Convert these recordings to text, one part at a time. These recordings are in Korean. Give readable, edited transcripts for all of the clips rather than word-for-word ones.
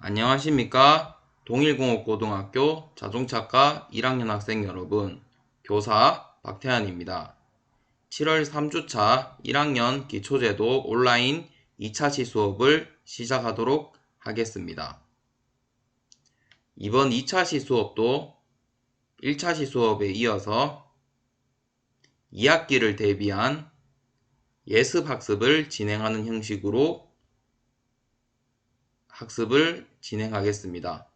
안녕하십니까? 동일공업고등학교 자동차과 1학년 학생 여러분, 교사 박태환입니다. 7월 3주차 1학년 기초제도 온라인 2차시 수업을 시작하도록 하겠습니다. 이번 2차시 수업도 1차시 수업에 이어서 2학기를 대비한 예습학습을 진행하는 형식으로 학습을 진행하겠습니다.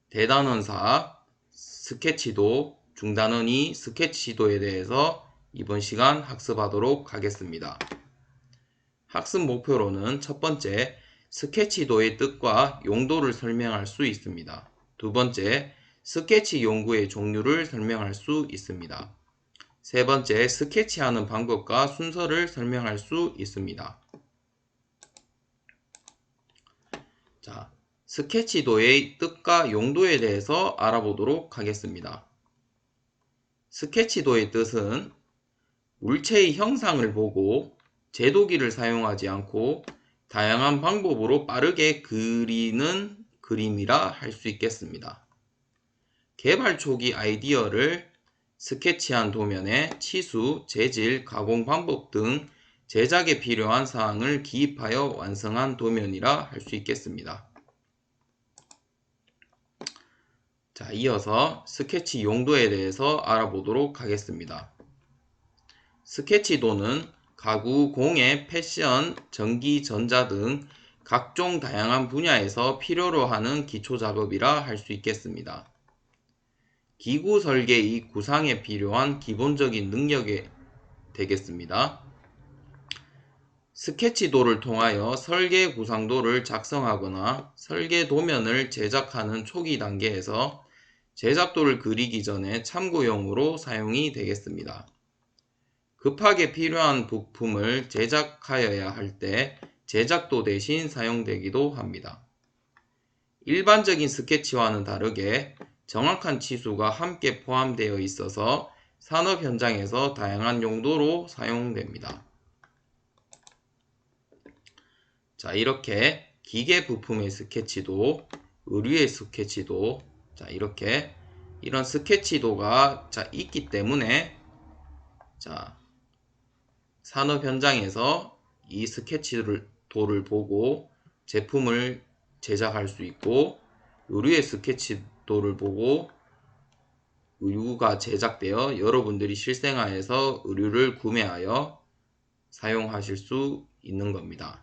대단원사, 스케치도, 중단원이 스케치도에 대해서 이번 시간 학습하도록 하겠습니다. 학습 목표로는 첫 번째, 스케치도의 뜻과 용도를 설명할 수 있습니다. 두 번째, 스케치 용구의 종류를 설명할 수 있습니다. 세 번째, 스케치하는 방법과 순서를 설명할 수 있습니다. 자, 스케치도의 뜻과 용도에 대해서 알아보도록 하겠습니다. 스케치도의 뜻은 물체의 형상을 보고 제도기를 사용하지 않고 다양한 방법으로 빠르게 그리는 그림이라 할 수 있겠습니다. 개발 초기 아이디어를 스케치한 도면에 치수, 재질, 가공 방법 등 제작에 필요한 사항을 기입하여 완성한 도면이라 할 수 있겠습니다. 자, 이어서 스케치 용도에 대해서 알아보도록 하겠습니다. 스케치도는 가구, 공예, 패션, 전기, 전자 등 각종 다양한 분야에서 필요로 하는 기초 작업이라 할 수 있겠습니다. 기구 설계의 구상에 필요한 기본적인 능력이 되겠습니다. 스케치도를 통하여 설계 구상도를 작성하거나 설계 도면을 제작하는 초기 단계에서 제작도를 그리기 전에 참고용으로 사용이 되겠습니다. 급하게 필요한 부품을 제작하여야 할 때 제작도 대신 사용되기도 합니다. 일반적인 스케치와는 다르게 정확한 치수가 함께 포함되어 있어서 산업 현장에서 다양한 용도로 사용됩니다. 자, 이렇게 기계 부품의 스케치도, 의류의 스케치도, 자, 이렇게 이런 스케치도가 있기 때문에 산업 현장에서 이 스케치도를 보고 제품을 제작할 수 있고, 의류의 스케치도를 보고 의류가 제작되어 여러분들이 실생활에서 의류를 구매하여 사용하실 수 있는 겁니다.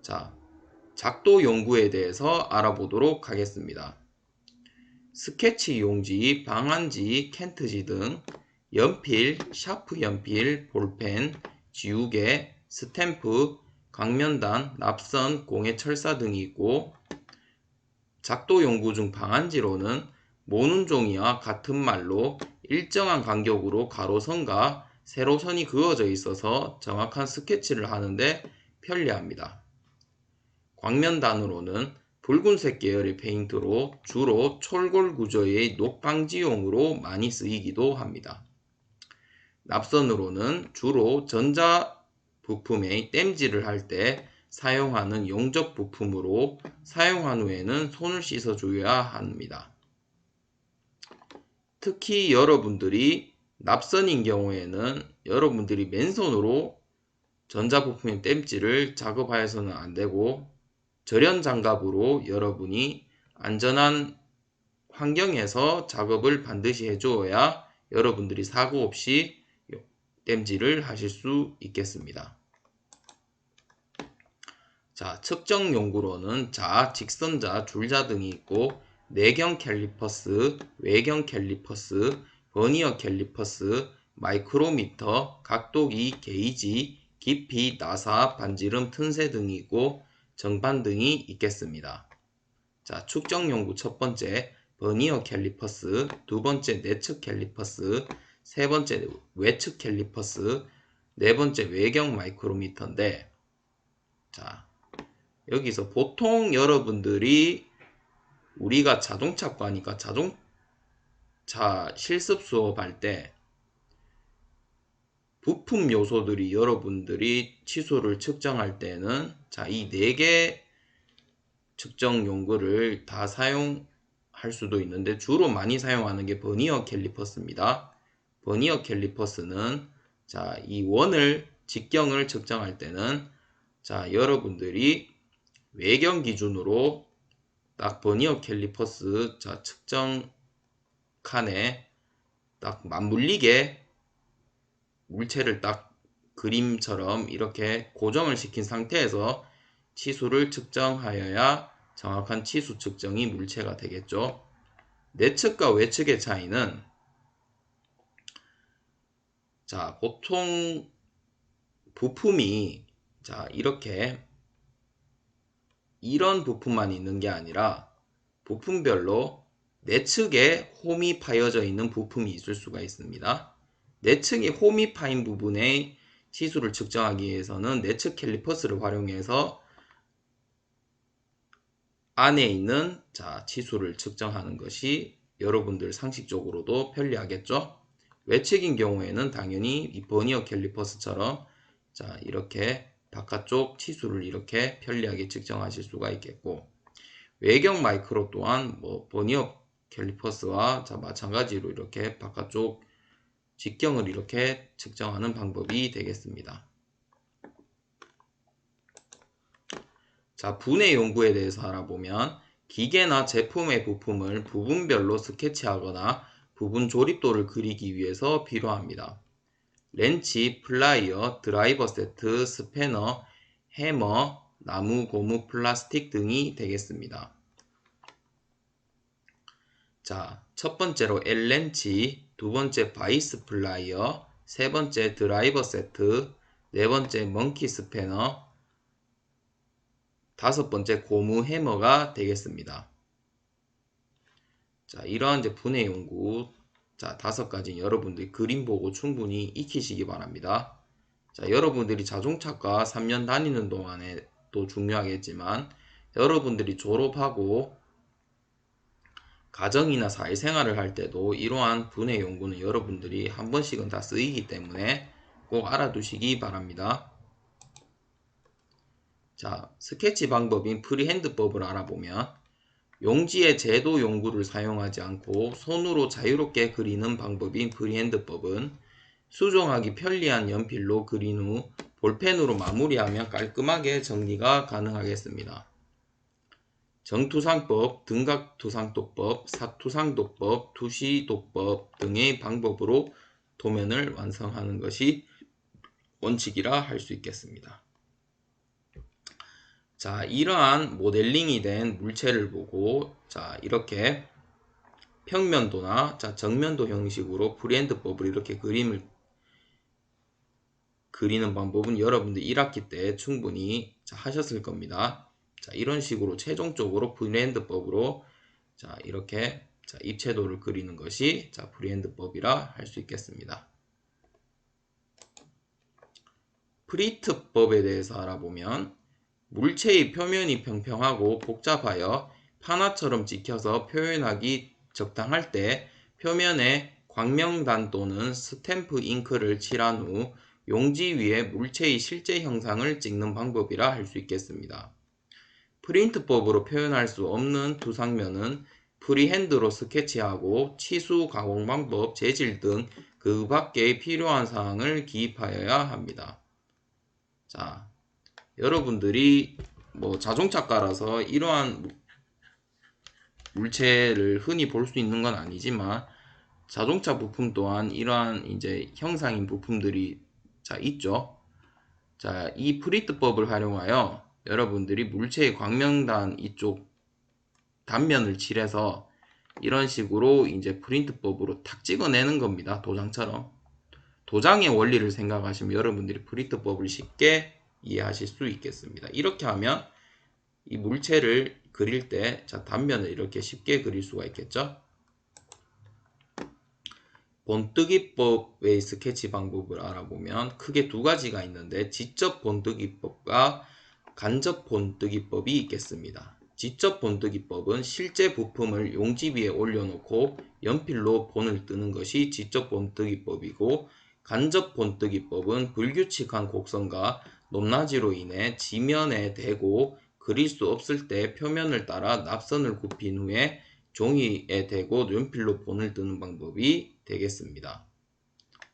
자, 작도 용구에 대해서 알아보도록 하겠습니다. 스케치 용지, 방한지, 캔트지 등 연필, 샤프 연필, 볼펜, 지우개, 스탬프, 강면단, 납선, 공예 철사 등이 있고, 작도 용구 중 방한지로는 모눈 종이와 같은 말로 일정한 간격으로 가로선과 세로선이 그어져 있어서 정확한 스케치를 하는데 편리합니다. 광면단으로는 붉은색 계열의 페인트로 주로 촐골 구조의 녹방지용으로 많이 쓰이기도 합니다. 납선으로는 주로 전자 부품의 땜질을 할 때 사용하는 용접 부품으로 사용한 후에는 손을 씻어줘야 합니다. 특히 여러분들이 납선인 경우에는 여러분들이 맨손으로 전자부품의 땜질을 작업하여서는 안되고 절연 장갑으로 여러분이 안전한 환경에서 작업을 반드시 해주어야 여러분들이 사고 없이 땜질을 하실 수 있겠습니다. 자, 측정 용구로는 자, 직선자, 줄자 등이 있고 내경 캘리퍼스, 외경 캘리퍼스, 버니어 캘리퍼스, 마이크로미터, 각도기, 게이지, 깊이, 나사, 반지름, 틈새 등이 있고 정반 등이 있겠습니다. 자, 측정 용구 첫 번째 버니어 캘리퍼스, 두 번째 내측 캘리퍼스, 세 번째 외측 캘리퍼스, 네 번째 외경 마이크로미터인데, 자, 여기서 보통 여러분들이 우리가 자동차과니까 자동차 실습 수업할 때 부품 요소들이 여러분들이 치수를 측정할 때는 자, 이 4개 측정 용구를 다 사용할 수도 있는데 주로 많이 사용하는 게 버니어 캘리퍼스입니다. 버니어 캘리퍼스는 자, 이 원을 직경을 측정할 때는 자, 여러분들이 외경 기준으로 딱 버니어 캘리퍼스 자, 측정 칸에 딱 맞물리게 물체를 딱 그림처럼 이렇게 고정을 시킨 상태에서 치수를 측정하여야 정확한 치수 측정이 물체가 되겠죠. 내측과 외측의 차이는 자, 보통 부품이 자, 이렇게 이런 부품만 있는 게 아니라 부품별로 내측에 홈이 파여져 있는 부품이 있을 수가 있습니다. 내측에 홈이 파인 부분의 치수를 측정하기 위해서는 내측 캘리퍼스를 활용해서 안에 있는 자, 치수를 측정하는 것이 여러분들 상식적으로도 편리하겠죠. 외측인 경우에는 당연히 이 버니어 캘리퍼스처럼 자, 이렇게 바깥쪽 치수를 이렇게 편리하게 측정하실 수가 있겠고, 외경 마이크로 또한 뭐 버니어 캘리퍼스와 자, 마찬가지로 이렇게 바깥쪽 직경을 이렇게 측정하는 방법이 되겠습니다. 자, 분해 연구에 대해서 알아보면 기계나 제품의 부품을 부분별로 스케치하거나 부분 조립도를 그리기 위해서 필요합니다. 렌치, 플라이어, 드라이버 세트, 스패너, 해머, 나무, 고무, 플라스틱 등이 되겠습니다. 자, 첫 번째로 L렌치, 두 번째 바이스 플라이어, 세 번째 드라이버 세트, 네 번째 먼키 스패너, 다섯 번째 고무 해머가 되겠습니다. 자, 이러한 이제 분해 연구 자, 5가지 여러분들이 그림 보고 충분히 익히시기 바랍니다. 자, 여러분들이 자동차과 3년 다니는 동안에 또 중요하겠지만 여러분들이 졸업하고 가정이나 사회생활을 할 때도 이러한 분해 연구는 여러분들이 한 번씩은 다 쓰이기 때문에 꼭 알아두시기 바랍니다. 자, 스케치 방법인 프리핸드법을 알아보면 용지의 제도 용구를 사용하지 않고 손으로 자유롭게 그리는 방법인 프리핸드법은 수정하기 편리한 연필로 그린 후 볼펜으로 마무리하면 깔끔하게 정리가 가능하겠습니다. 정투상법, 등각투상도법, 사투상도법, 투시도법 등의 방법으로 도면을 완성하는 것이 원칙이라 할 수 있겠습니다. 자, 이러한 모델링이 된 물체를 보고 자, 이렇게 평면도나 자, 정면도 형식으로 프리핸드법을 이렇게 그림을 그리는 방법은 여러분들 1학기 때 충분히 자, 하셨을 겁니다. 자, 이런 식으로 최종적으로 프리핸드법으로 자, 이렇게 자, 입체도를 그리는 것이 자, 프리핸드법이라 할 수 있겠습니다. 프리트법에 대해서 알아보면 물체의 표면이 평평하고 복잡하여 판화처럼 찍혀서 표현하기 적당할 때 표면에 광명단 또는 스탬프 잉크를 칠한 후 용지 위에 물체의 실제 형상을 찍는 방법이라 할 수 있겠습니다. 프린트법으로 표현할 수 없는 투상면은 프리핸드로 스케치하고 치수, 가공 방법, 재질 등 그 밖에 필요한 사항을 기입하여야 합니다. 자, 여러분들이 뭐 자동차과라서 이러한 물체를 흔히 볼 수 있는 건 아니지만 자동차 부품 또한 이러한 이제 형상인 부품들이 자 있죠. 자, 이 프리트법을 활용하여 여러분들이 물체의 광명단 이쪽 단면을 칠해서 이런 식으로 이제 프린트법으로 탁 찍어내는 겁니다. 도장처럼. 도장의 원리를 생각하시면 여러분들이 프린트법을 쉽게 이해하실 수 있겠습니다. 이렇게 하면 이 물체를 그릴 때 자, 단면을 이렇게 쉽게 그릴 수가 있겠죠. 본뜨기법의 스케치 방법을 알아보면 크게 2가지가 있는데 지적 본뜨기법과 간접 본뜨기법이 있겠습니다. 지적 본뜨기법은 실제 부품을 용지 위에 올려놓고 연필로 본을 뜨는 것이 지적 본뜨기법이고, 간접 본뜨기법은 불규칙한 곡선과 높낮이로 인해 지면에 대고 그릴 수 없을 때 표면을 따라 납선을 굽힌 후에 종이에 대고 연필로 본을 뜨는 방법이 되겠습니다.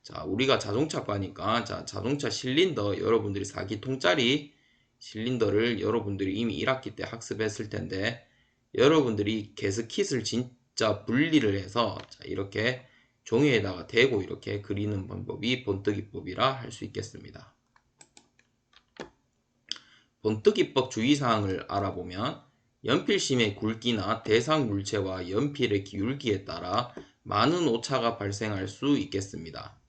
자, 우리가 자동차과니까 자동차 실린더 여러분들이 4기통짜리 실린더를 여러분들이 이미 1학기 때 학습했을 텐데 여러분들이 게스킷을 진짜 분리를 해서 이렇게 종이에다가 대고 이렇게 그리는 방법이 본뜨기법이라 할 수 있겠습니다. 본뜨기법 주의사항을 알아보면 연필심의 굵기나 대상 물체와 연필의 기울기에 따라 많은 오차가 발생할 수 있겠습니다.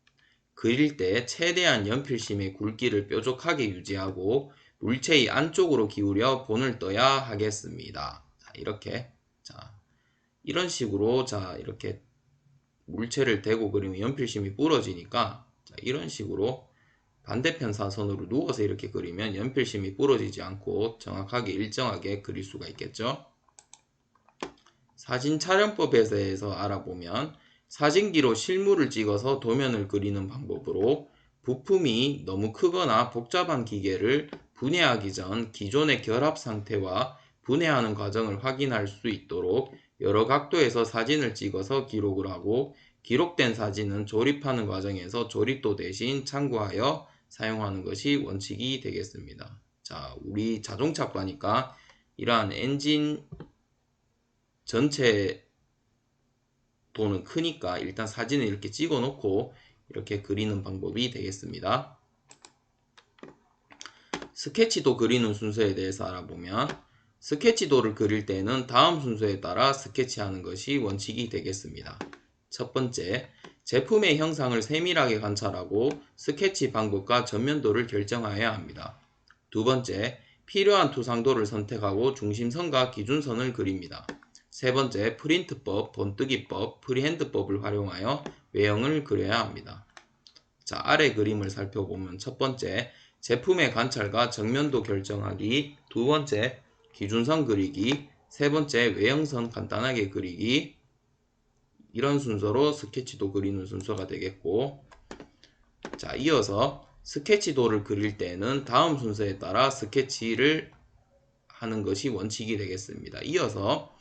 그릴 때 최대한 연필심의 굵기를 뾰족하게 유지하고 물체의 안쪽으로 기울여 본을 떠야 하겠습니다. 이런 식으로 이렇게 물체를 대고 그리면 연필심이 부러지니까 이런 식으로 반대편 사선으로 누워서 이렇게 그리면 연필심이 부러지지 않고 정확하게 일정하게 그릴 수가 있겠죠. 사진 촬영법에 대해서 알아보면 사진기로 실물을 찍어서 도면을 그리는 방법으로 부품이 너무 크거나 복잡한 기계를 분해하기 전 기존의 결합 상태와 분해하는 과정을 확인할 수 있도록 여러 각도에서 사진을 찍어서 기록을 하고 기록된 사진은 조립하는 과정에서 조립도 대신 참고하여 사용하는 것이 원칙이 되겠습니다. 자, 우리 자동차과니까 이러한 엔진 전체 도는 크니까 일단 사진을 이렇게 찍어 놓고 이렇게 그리는 방법이 되겠습니다. 스케치도 그리는 순서에 대해서 알아보면 스케치도를 그릴 때는 다음 순서에 따라 스케치하는 것이 원칙이 되겠습니다. 첫 번째, 제품의 형상을 세밀하게 관찰하고 스케치 방법과 전면도를 결정하여야 합니다. 두 번째, 필요한 투상도를 선택하고 중심선과 기준선을 그립니다. 세 번째, 프린트법, 본뜨기법, 프리핸드법을 활용하여 외형을 그려야 합니다. 자, 아래 그림을 살펴보면 첫 번째, 제품의 관찰과 정면도 결정하기, 두 번째, 기준선 그리기, 세 번째, 외형선 간단하게 그리기, 이런 순서로 스케치도 그리는 순서가 되겠고, 자, 이어서 스케치도를 그릴 때는 다음 순서에 따라 스케치를 하는 것이 원칙이 되겠습니다. 이어서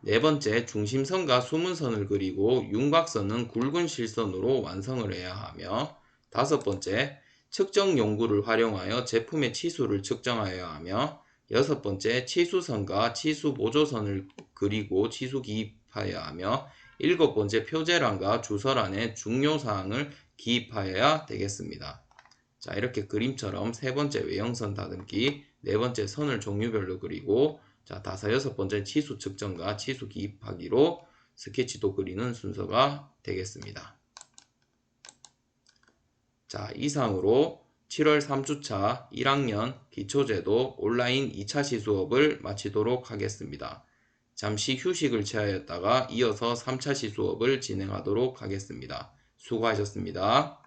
네 번째, 중심선과 수문선을 그리고 윤곽선은 굵은 실선으로 완성을 해야 하며, 다섯 번째, 측정 용구를 활용하여 제품의 치수를 측정하여야 하며, 여섯 번째, 치수선과 치수 보조선을 그리고 치수 기입하여야 하며, 일곱 번째, 표제란과 주설안에 중요사항을 기입하여야 되겠습니다. 자, 이렇게 그림처럼 세 번째 외형선 다듬기, 네 번째 선을 종류별로 그리고, 자, 다섯, 여섯 번째 치수 측정과 치수 기입하기로 스케치도 그리는 순서가 되겠습니다. 자, 이상으로 7월 3주차 1학년 기초제도 온라인 2차 시수업을 마치도록 하겠습니다. 잠시 휴식을 취하였다가 이어서 3차 시수업을 진행하도록 하겠습니다. 수고하셨습니다.